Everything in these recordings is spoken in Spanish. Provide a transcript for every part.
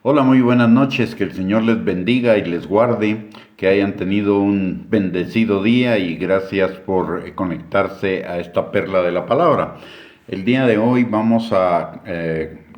Hola, muy buenas noches, que el Señor les bendiga y les guarde, que hayan tenido un bendecido día y gracias por conectarse a esta perla de la palabra. El día de hoy vamos a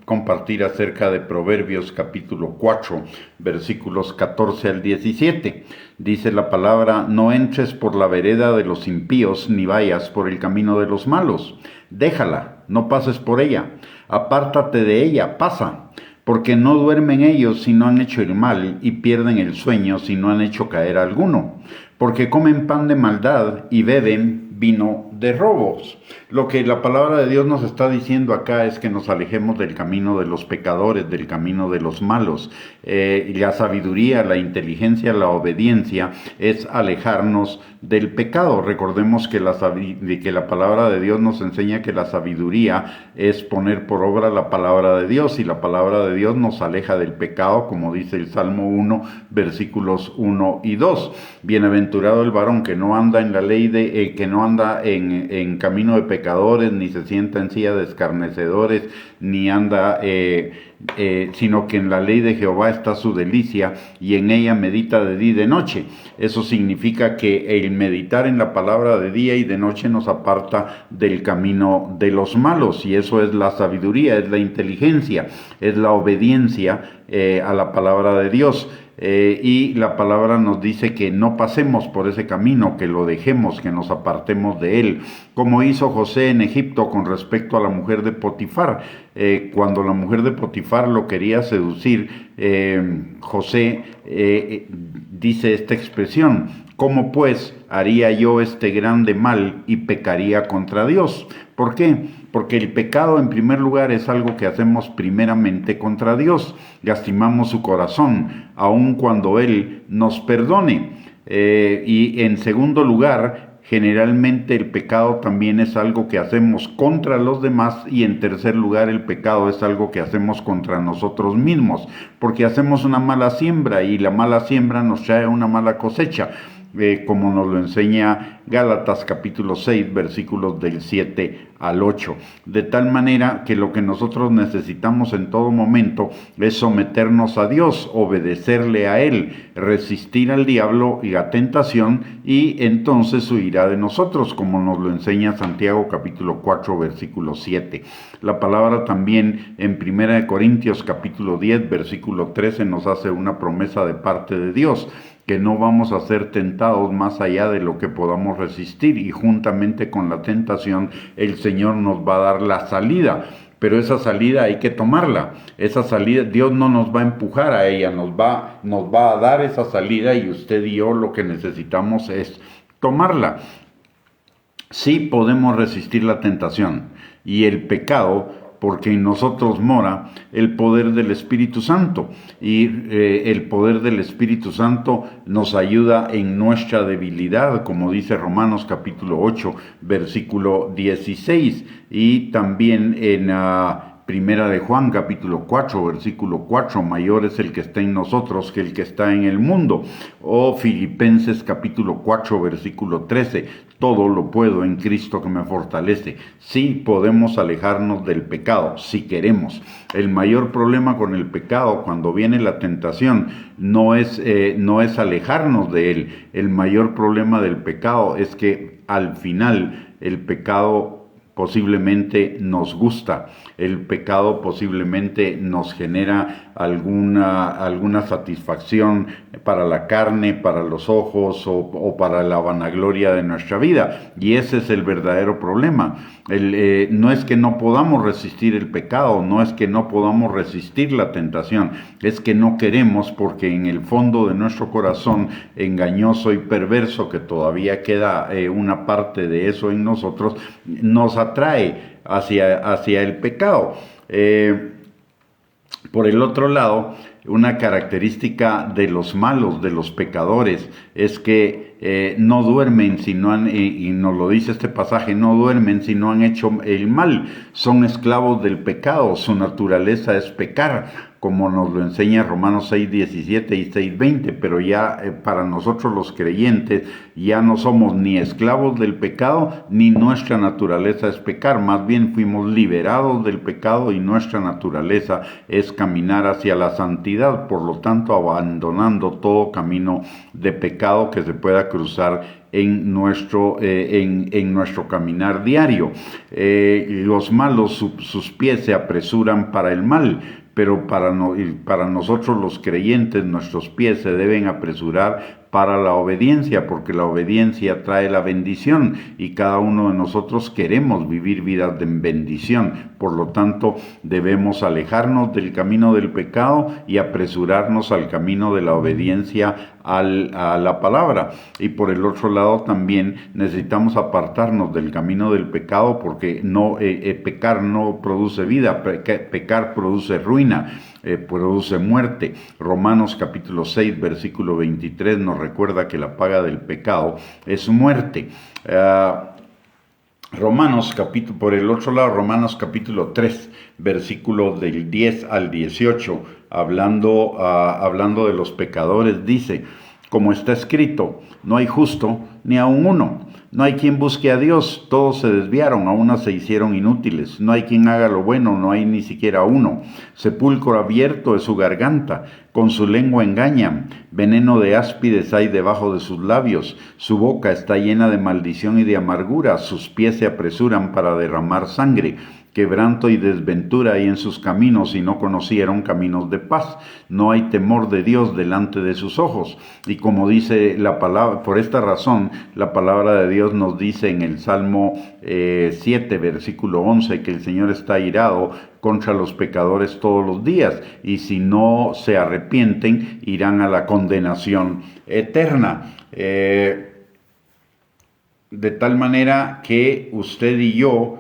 compartir acerca de Proverbios capítulo 4, versículos 14 al 17. Dice la palabra: no entres por la vereda de los impíos, ni vayas por el camino de los malos. Déjala, no pases por ella, apártate de ella, pasa. Porque no duermen ellos si no han hecho el mal, y pierden el sueño si no han hecho caer alguno. Porque comen pan de maldad y beben vino de robos. Lo que la palabra de Dios nos está diciendo acá es que nos alejemos del camino de los pecadores, del camino de los malos. La sabiduría, la inteligencia, la obediencia es alejarnos del pecado. Recordemos que la palabra de Dios nos enseña que la sabiduría es poner por obra la palabra de Dios, y la palabra de Dios nos aleja del pecado, como dice el Salmo 1, versículos 1 y 2. Bienaventurado el varón que no anda en la ley que no anda en camino de pecadores, ni se sienta en silla de escarnecedores, ni anda sino que en la ley de Jehová está su delicia, y en ella medita de día y de noche. Eso significa que el meditar en la palabra de día y de noche nos aparta del camino de los malos, y eso es la sabiduría, es la inteligencia, es la obediencia a la palabra de Dios. Y la palabra nos dice que no pasemos por ese camino, que lo dejemos, que nos apartemos de él, como hizo José en Egipto con respecto a la mujer de Potifar. Cuando la mujer de Potifar lo quería seducir, José dice esta expresión: ¿cómo pues haría yo este grande mal y pecaría contra Dios? ¿Por qué? Porque el pecado, en primer lugar, es algo que hacemos primeramente contra Dios. Lastimamos su corazón, aun cuando Él nos perdone. Y en segundo lugar, generalmente el pecado también es algo que hacemos contra los demás, y en tercer lugar el pecado es algo que hacemos contra nosotros mismos, porque hacemos una mala siembra y la mala siembra nos trae una mala cosecha. Como nos lo enseña Gálatas capítulo 6, versículos del 7 al 8. De tal manera que lo que nosotros necesitamos en todo momento es someternos a Dios, obedecerle a Él, resistir al diablo y a tentación, y entonces huirá de nosotros, como nos lo enseña Santiago capítulo 4, versículo 7. La palabra también en 1 Corintios capítulo 10, versículo 13 nos hace una promesa de parte de Dios, que no vamos a ser tentados más allá de lo que podamos resistir, y juntamente con la tentación el Señor nos va a dar la salida, pero esa salida hay que tomarla. Esa salida Dios no nos va a empujar a ella, nos va a dar esa salida, y usted y yo lo que necesitamos es tomarla. Sí podemos resistir la tentación y el pecado, porque en nosotros mora el poder del Espíritu Santo, y el poder del Espíritu Santo nos ayuda en nuestra debilidad, como dice Romanos capítulo 8, versículo 16, y también en Primera de Juan capítulo 4, versículo 4, mayor es el que está en nosotros que el que está en el mundo. O Filipenses capítulo 4, versículo 13, todo lo puedo en Cristo que me fortalece. Sí podemos alejarnos del pecado, si queremos. El mayor problema con el pecado, cuando viene la tentación, no es alejarnos de él. El mayor problema del pecado es que al final el pecado posiblemente nos gusta, el pecado posiblemente nos genera alguna satisfacción para la carne, para los ojos, o para la vanagloria de nuestra vida, y ese es el verdadero problema. No es que no podamos resistir el pecado, no es que no podamos resistir la tentación, es que no queremos, porque en el fondo de nuestro corazón engañoso y perverso, que todavía queda una parte de eso en nosotros, nos atrae hacia el pecado. Por el otro lado, una característica de los malos, de los pecadores, es que no duermen si no han, y nos lo dice este pasaje, no duermen si no han hecho el mal, son esclavos del pecado, su naturaleza es pecar. como nos lo enseña Romanos 6:17 y 6:20, pero ya para nosotros los creyentes ya no somos ni esclavos del pecado, ni nuestra naturaleza es pecar, más bien fuimos liberados del pecado y nuestra naturaleza es caminar hacia la santidad, por lo tanto abandonando todo camino de pecado que se pueda cruzar en nuestro caminar diario. Los malos, sus pies se apresuran para el mal, pero para nosotros los creyentes, nuestros pies se deben apresurar para la obediencia, porque la obediencia trae la bendición y cada uno de nosotros queremos vivir vidas de bendición. Por lo tanto, debemos alejarnos del camino del pecado y apresurarnos al camino de la obediencia a la palabra. Y por el otro lado también necesitamos apartarnos del camino del pecado, porque pecar no produce vida, pecar produce ruina. Produce muerte. Romanos capítulo 6, versículo 23 nos recuerda que la paga del pecado es muerte. Por el otro lado, Romanos capítulo 3, versículo del 10 al 18, hablando de los pecadores, dice: como está escrito, no hay justo ni aun uno. No hay quien busque a Dios, todos se desviaron, a unas se hicieron inútiles. No hay quien haga lo bueno, no hay ni siquiera uno. Sepulcro abierto es su garganta, con su lengua engañan. Veneno de áspides hay debajo de sus labios. Su boca está llena de maldición y de amargura. Sus pies se apresuran para derramar sangre. Quebranto y desventura hay en sus caminos, y no conocieron caminos de paz. No hay temor de Dios delante de sus ojos. Y como dice la palabra, por esta razón, la palabra de Dios nos dice en el Salmo 7, versículo 11, que el Señor está airado contra los pecadores todos los días, y si no se arrepienten, irán a la condenación eterna. De tal manera que usted y yo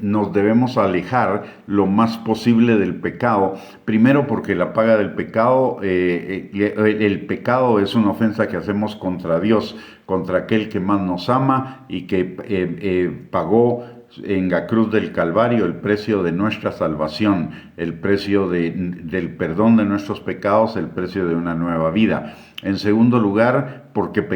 nos debemos alejar lo más posible del pecado. Primero, porque la paga del pecado, el pecado es una ofensa que hacemos contra Dios, contra aquel que más nos ama y que pagó en la cruz del Calvario el precio de nuestra salvación, el precio del perdón de nuestros pecados, el precio de una nueva vida. En segundo lugar, porque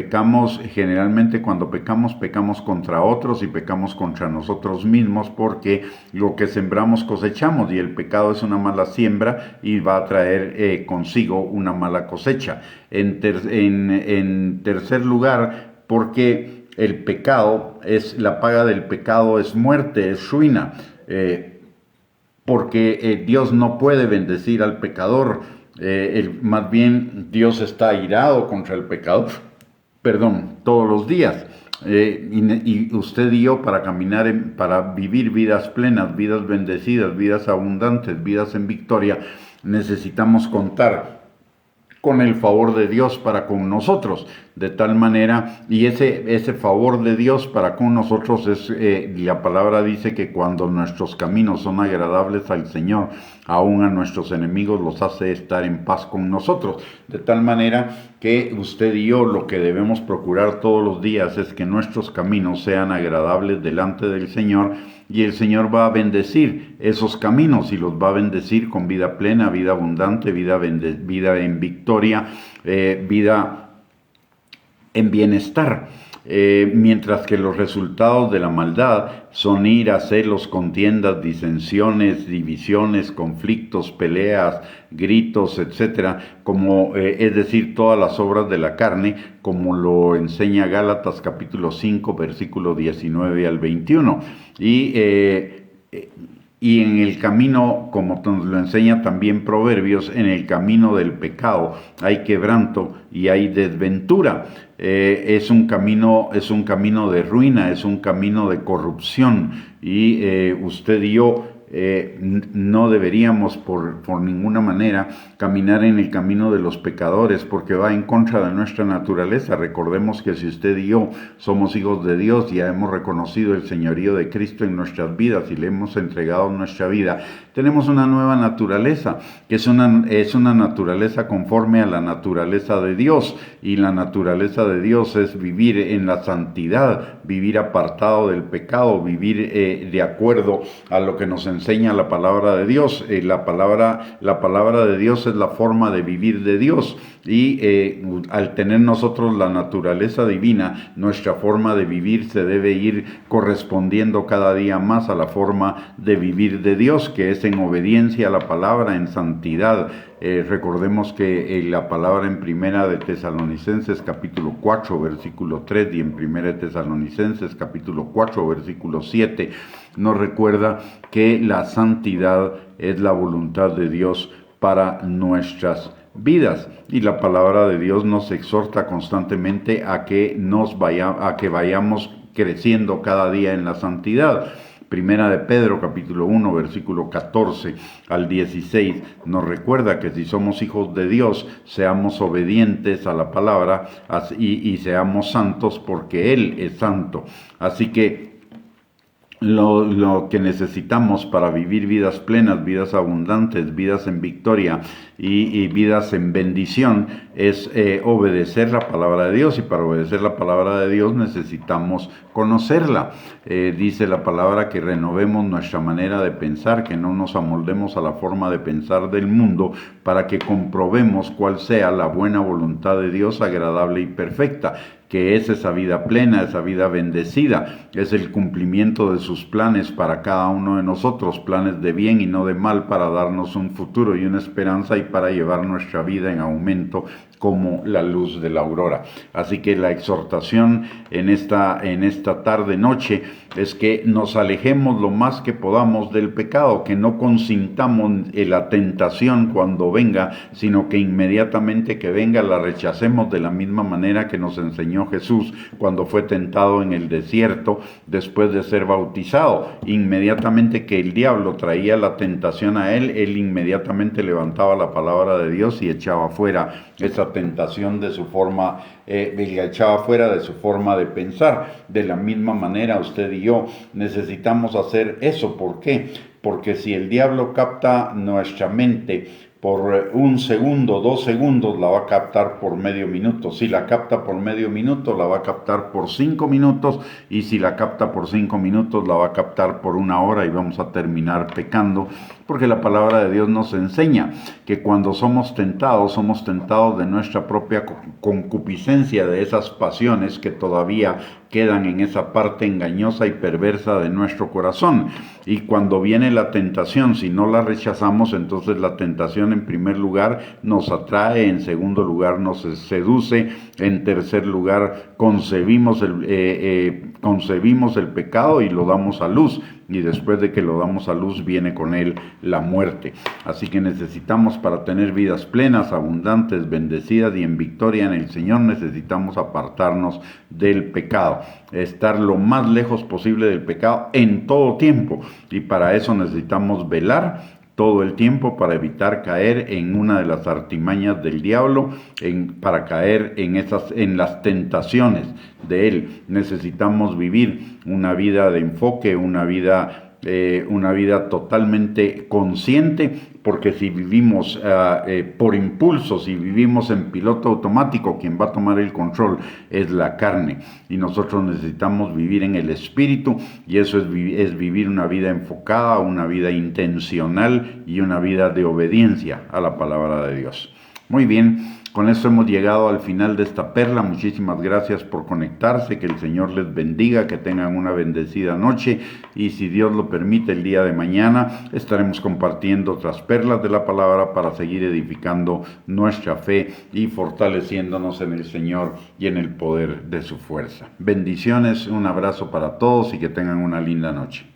generalmente cuando pecamos contra otros y pecamos contra nosotros mismos, porque lo que sembramos cosechamos, y el pecado es una mala siembra y va a traer consigo una mala cosecha. En tercer lugar, porque la paga del pecado es muerte, es ruina, porque Dios no puede bendecir al pecador. Más bien Dios está airado contra el pecado, todos los días. Y usted y yo, para vivir vidas plenas, vidas bendecidas, vidas abundantes, vidas en victoria, necesitamos contar con el favor de Dios para con nosotros, de tal manera, y ese favor de Dios para con nosotros la palabra dice que cuando nuestros caminos son agradables al Señor, aún a nuestros enemigos los hace estar en paz con nosotros, de tal manera que usted y yo lo que debemos procurar todos los días es que nuestros caminos sean agradables delante del Señor, y el Señor va a bendecir esos caminos, y los va a bendecir con vida plena, vida abundante, vida en victoria, vida en bienestar. Mientras que los resultados de la maldad son ira, celos, contiendas, disensiones, divisiones, conflictos, peleas, gritos, etcétera, es decir, todas las obras de la carne, como lo enseña Gálatas capítulo 5, versículo 19 al 21. Y en el camino, como nos lo enseña también Proverbios, en el camino del pecado hay quebranto y hay desventura. Es un camino de ruina, es un camino de corrupción, y usted y yo no deberíamos por ninguna manera caminar en el camino de los pecadores, porque va en contra de nuestra naturaleza. Recordemos que si usted y yo somos hijos de Dios, ya hemos reconocido el señorío de Cristo en nuestras vidas y le hemos entregado nuestra vida, tenemos una nueva naturaleza, que es una naturaleza conforme a la naturaleza de Dios, y la naturaleza de Dios es vivir en la santidad, vivir apartado del pecado, vivir de acuerdo a lo que nos enseña enseña la palabra de Dios. La palabra de Dios es la forma de vivir de Dios, y al tener nosotros la naturaleza divina, nuestra forma de vivir se debe ir correspondiendo cada día más a la forma de vivir de Dios, que es en obediencia a la palabra, en santidad. Recordemos que la palabra en Primera de Tesalonicenses capítulo 4 versículo 3 y en Primera de Tesalonicenses capítulo 4 versículo 7 nos recuerda que la santidad es la voluntad de Dios para nuestras vidas, y la palabra de Dios nos exhorta constantemente a que vayamos creciendo cada día en la santidad. Primera de Pedro capítulo 1 versículo 14 al 16 nos recuerda que si somos hijos de Dios, seamos obedientes a la palabra y seamos santos porque Él es santo. Así que lo que necesitamos para vivir vidas plenas, vidas abundantes, vidas en victoria y vidas en bendición es obedecer la palabra de Dios, y para obedecer la palabra de Dios necesitamos conocerla. Dice la palabra que renovemos nuestra manera de pensar, que no nos amoldemos a la forma de pensar del mundo, para que comprobemos cuál sea la buena voluntad de Dios, agradable y perfecta, que es esa vida plena, esa vida bendecida, es el cumplimiento de sus planes para cada uno de nosotros, planes de bien y no de mal, para darnos un futuro y una esperanza, y para llevar nuestra vida en aumento como la luz de la aurora. Así que la exhortación en esta tarde-noche es que nos alejemos lo más que podamos del pecado, que no consintamos la tentación cuando venga, sino que inmediatamente que venga la rechacemos de la misma manera que nos enseñó Jesús cuando fue tentado en el desierto después de ser bautizado. Inmediatamente que el diablo traía la tentación a él inmediatamente levantaba la palabra de Dios y echaba fuera esa tentación de su forma, echaba fuera de su forma de pensar. De la misma manera usted y yo necesitamos hacer eso. ¿Por qué? Porque si el diablo capta nuestra mente por 1 segundo, 2 segundos, la va a captar por medio minuto. Si la capta por medio minuto, la va a captar por 5 minutos. Y si la capta por 5 minutos, la va a captar por 1 hora, y vamos a terminar pecando. Porque la palabra de Dios nos enseña que cuando somos tentados de nuestra propia concupiscencia, de esas pasiones que todavía quedan en esa parte engañosa y perversa de nuestro corazón. Y cuando viene la tentación, si no la rechazamos, entonces la tentación en primer lugar nos atrae, en segundo lugar nos seduce, en tercer lugar concebimos el pecado y lo damos a luz, y después de que lo damos a luz viene con él la muerte. Así que necesitamos, para tener vidas plenas, abundantes, bendecidas y en victoria en el Señor, necesitamos apartarnos del pecado, estar lo más lejos posible del pecado en todo tiempo, y para eso necesitamos velar todo el tiempo para evitar caer en una de las artimañas del diablo, para caer en las tentaciones de él. Necesitamos vivir una vida de enfoque, una vida totalmente consciente, porque si vivimos por impulso, si vivimos en piloto automático, quien va a tomar el control es la carne, y nosotros necesitamos vivir en el espíritu, y eso es vivir una vida enfocada, una vida intencional y una vida de obediencia a la palabra de Dios. Muy bien. Con esto hemos llegado al final de esta perla. Muchísimas gracias por conectarse, que el Señor les bendiga, que tengan una bendecida noche, y si Dios lo permite, el día de mañana estaremos compartiendo otras perlas de la palabra para seguir edificando nuestra fe y fortaleciéndonos en el Señor y en el poder de su fuerza. Bendiciones, un abrazo para todos y que tengan una linda noche.